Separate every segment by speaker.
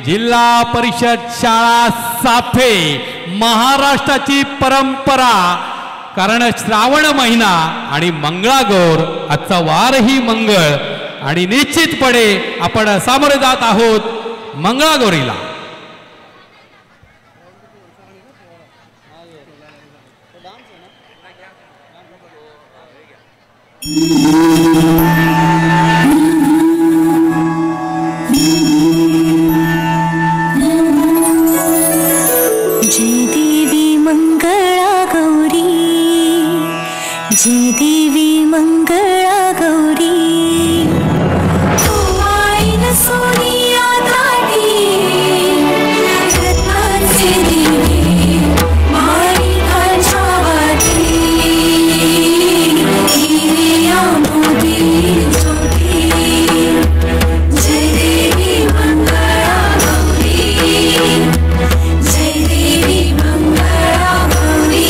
Speaker 1: जिल्हा परिषद शाळा साफे महाराष्ट्राची परंपरा, कारण श्रावण महिना आणि मंगळागौर, आजचा वारही मंगळ आणि निश्चितपणे आपण सामोरे जात आहोत मंगळागौरीला.
Speaker 2: जय देवी मंगळा गौरी, जय देवी मंगळा गौरी, आईन सोनिया दाटी रत्नांचे दिवे माणिकांच्या वाटी, हिरे मोती ज्योती, जय देवी मंगळा गौरी, जय देवी मंगळा गौरी.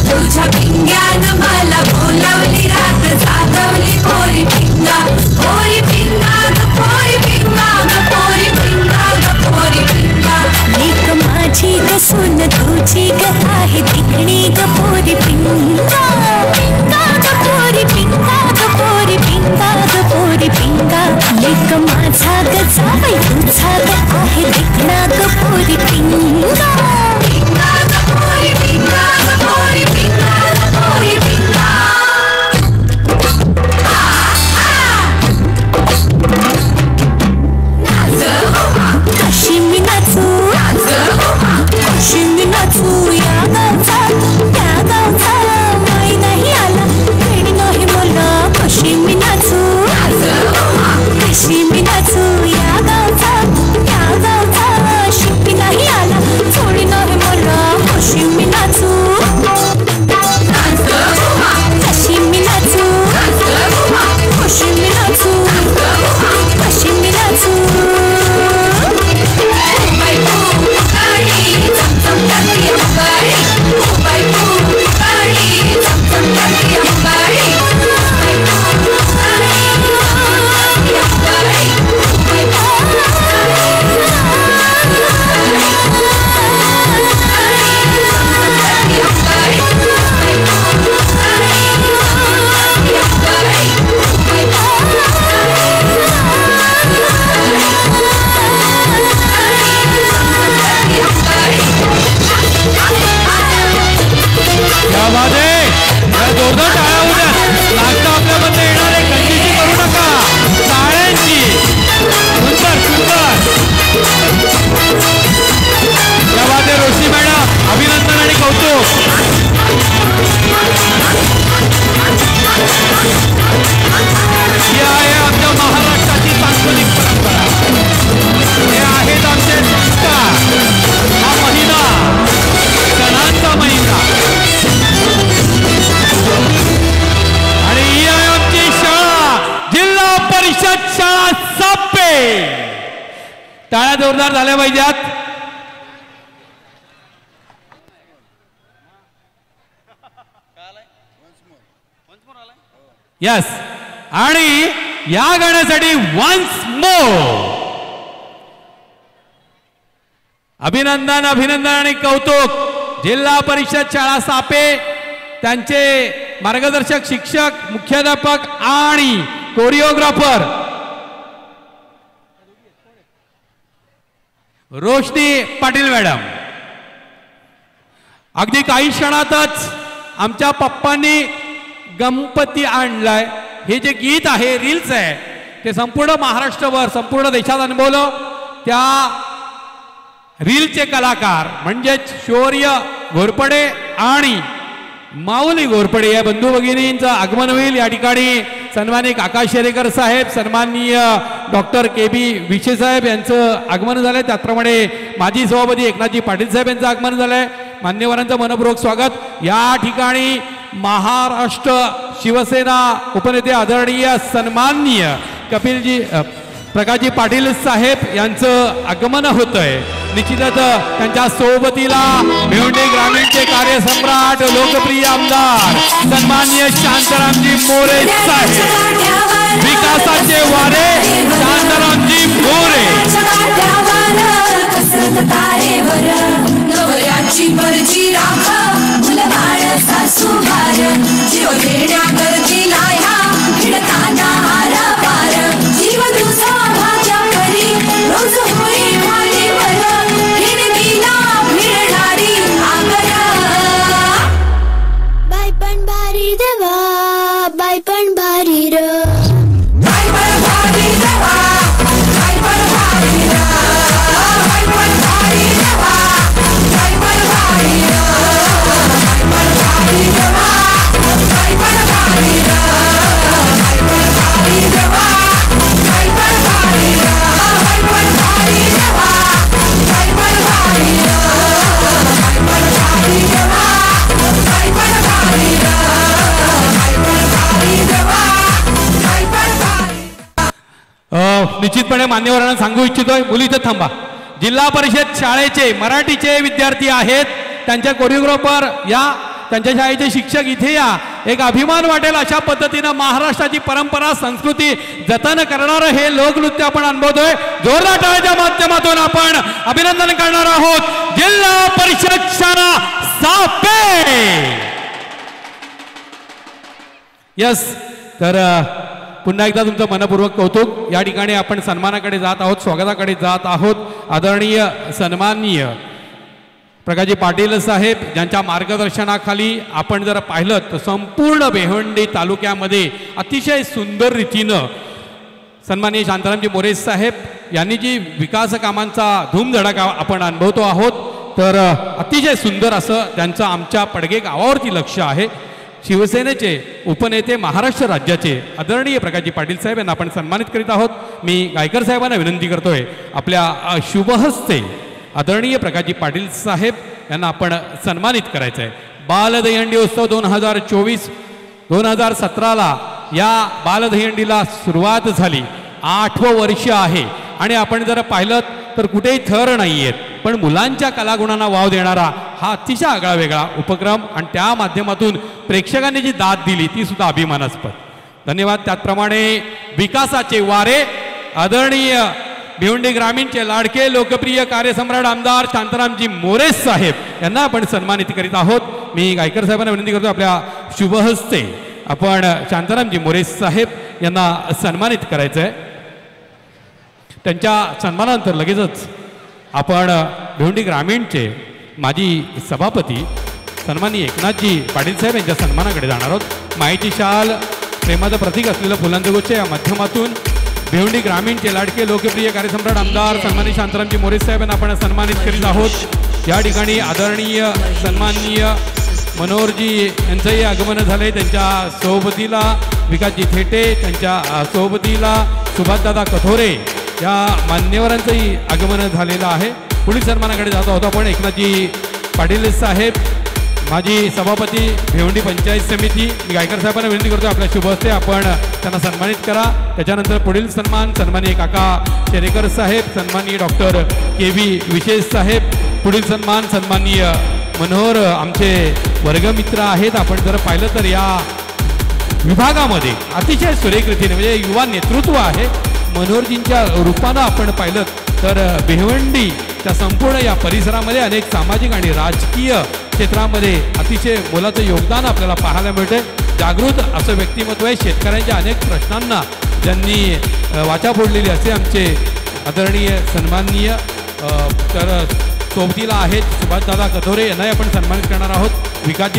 Speaker 3: तुझ्या पिंग्यान मला
Speaker 1: जोरदार टाळ्या होऊ द्या. लागतं आपल्यामध्ये येणारे कंजूसी करू नका. टाळ्यांची सुंदर सुंदर या वादे रोशी मॅडम अभिनंदन आणि कौतुक. ही आहे आमच्या महाराष्ट्राची सांस्कृतिक परंपरा. हे आहेत आमचे संस्कार. हा महिना सणांचा महिना आणि ही आहे आमची शाळा जिल्हा परिषद शाळा सापे. टाळ्या जोरदार झाल्या पाहिजेत. यस आणि या गाण्यासाठी वन्स मोर अभिनंदन अभिनंदन आणि कौतुक. जिल्हा परिषद शाळा सापे त्यांचे मार्गदर्शक शिक्षक मुख्याध्यापक आणि कोरिओग्राफर रोशनी पाटील मॅडम. अगदी काही क्षणातच आमच्या पप्पांनी गणपती आणलाय हे जे गीत आहे रील्स आहे ते संपूर्ण महाराष्ट्रभर संपूर्ण देशात अनुभवलं. त्या रीलचे कलाकार म्हणजेच शौर्य घोरपडे आणि माऊली घोरपडे या बंधू भगिनींचं आगमन होईल. या ठिकाणी सन्मानित आकाश शेरेकर साहेब सन्माननीय डॉक्टर KB विशे साहेब यांचं आगमन झालंय. त्याचप्रमाणे माजी सभापती एकनाथजी पाटील साहेब यांचं आगमन झालंय. मान्यवरांचं मनपूर्वक स्वागत. या ठिकाणी महाराष्ट्र शिवसेना उपनेते आदरणीय सन्माननीय कपिलजी प्रकाशजी पाटील साहेब यांचं आगमन होतंय. निश्चितच त्यांच्या सोबतीला भिवंडी ग्रामीणचे कार्यसम्राट लोकप्रिय आमदार सन्माननीय शांतारामजी मोरे साहेब. विकासाचे वारे शांतारामजी मोरे.
Speaker 2: बाय पण भारी देवा बाय पण भारी र
Speaker 1: निश्चितपणे मान्यवरांना सांगू इच्छितोय मुली इथं थांबा. जिल्हा परिषद शाळेचे मराठीचे विद्यार्थी आहेत. त्यांच्या कोरिओग्राफर या त्यांच्या शाळेचे शिक्षक इथे या. एक अभिमान वाटेल अशा पद्धतीनं महाराष्ट्राची परंपरा संस्कृती जतन करणारं हे लोकनृत्य आपण अनुभवतोय. जोरदार टाळ्याच्या माध्यमातून आपण अभिनंदन करणार आहोत जिल्हा परिषद शाळा सापे. यस तर पुन्हा एकदा तुमचं मनपूर्वक कौतुक. या ठिकाणी आपण सन्मानाकडे जात आहोत स्वागताकडे जात आहोत. आदरणीय सन्माननीय प्रकाशजी पाटील साहेब ज्यांच्या मार्गदर्शनाखाली आपण जर पाहिलं तर संपूर्ण भिवंडी तालुक्यामध्ये अतिशय सुंदर रीतीनं सन्माननीय शांतारामजी मोरे साहेब यांनी जी विकास कामांचा धूमधडाका आपण अनुभवतो आहोत. तर अतिशय सुंदर असं त्यांचं आमच्या पडगे गावावरती लक्ष आहे. शिवसेनेचे उपनेते महाराष्ट्र राज्याचे आदरणीय प्रकाशजी पाटील साहेब यांना आपण सन्मानित करीत आहोत. मी गायकर साहेबांना विनंती करतोय आपल्या शुभहस्ते आदरणीय प्रकाशजी पाटील साहेब यांना आपण सन्मानित करायचं आहे. बालदहीहंडी उत्सव 2024 2017ला या बालदहीहंडीला सुरुवात झाली. 8वं वर्ष आहे आणि आपण जर पाहिलं तर कुठेही थर नाही आहेत पण मुलांच्या कलागुणांना वाव देणारा हा अतिशय आगळा वेगळा उपक्रम आणि त्या माध्यमातून प्रेक्षकांनी जी दाद दिली ती सुद्धा अभिमानास्पद. धन्यवाद. त्याचप्रमाणे विकासाचे वारे आदरणीय भिवंडी ग्रामीणचे लाडके लोकप्रिय कार्यसम्राट आमदार शांतारामजी मोरे साहेब यांना आपण सन्मानित करीत आहोत. मी गायकर साहेबांना विनंती करतो आपल्या शुभहस्ते आपण शांतारामजी मोरे साहेब यांना सन्मानित करायचं आहे. त्यांच्या सन्मानानंतर लगेचच आपण भिवंडी ग्रामीणचे माजी सभापती सन्माननीय एकनाथजी पाटील साहेब यांच्या सन्मानाकडे जाणार आहोत. मायेची शाल प्रेमाचं प्रतीक असलेलं फुलांचे गुच्छ या माध्यमातून भिवंडी ग्रामीणचे लाडके लोकप्रिय कार्यसम्राट आमदार सन्माननीय शांतारामजी मोरे साहेब यांना आपण सन्मानित करीत आहोत. या ठिकाणी आदरणीय सन्माननीय मनोहरजी यांचंही आगमन झाले. त्यांच्या सोबतीला विकासजी थेटे, त्यांच्या सोबतीला सुभाषदादा कथोरे या मान्यवरांचंही आगमन झालेलं आहे. पुढील सन्मानाकडे जात आहोत आपण. एकनाथजी पाटील साहेब माजी सभापती भिवंडी पंचायत समिती. मी गायकर साहेबांना विनंती करतो आपल्या शुभ हस्ते आपण त्यांना सन्मानित करा. त्याच्यानंतर पुढील सन्मान सन्माननीय काका शेरेकर साहेब, सन्माननीय डॉक्टर KV विशेष साहेब. पुढील सन्मान सन्माननीय मनोहर आमचे वर्गमित्र आहेत. आपण जर पाहिलं तर या विभागामध्ये अतिशय सुरेख रीतीने म्हणजे युवा नेतृत्व आहे. मनोहरजींच्या रूपानं आपण पाहिलं तर भिवंडीच्या संपूर्ण या परिसरामध्ये अनेक सामाजिक आणि राजकीय क्षेत्रामध्ये अतिशय मोलाचं योगदान आपल्याला पाहायला मिळते. जागृत असं व्यक्तिमत्व आहे. शेतकऱ्यांच्या अनेक प्रश्नांना ज्यांनी वाचा फोडलेली असे आमचे आदरणीय सन्माननीय तर सोबतीला आहेत सुभाषदादा कथोरे यांनाही आपण सन्मानित करणार आहोत. विकासजी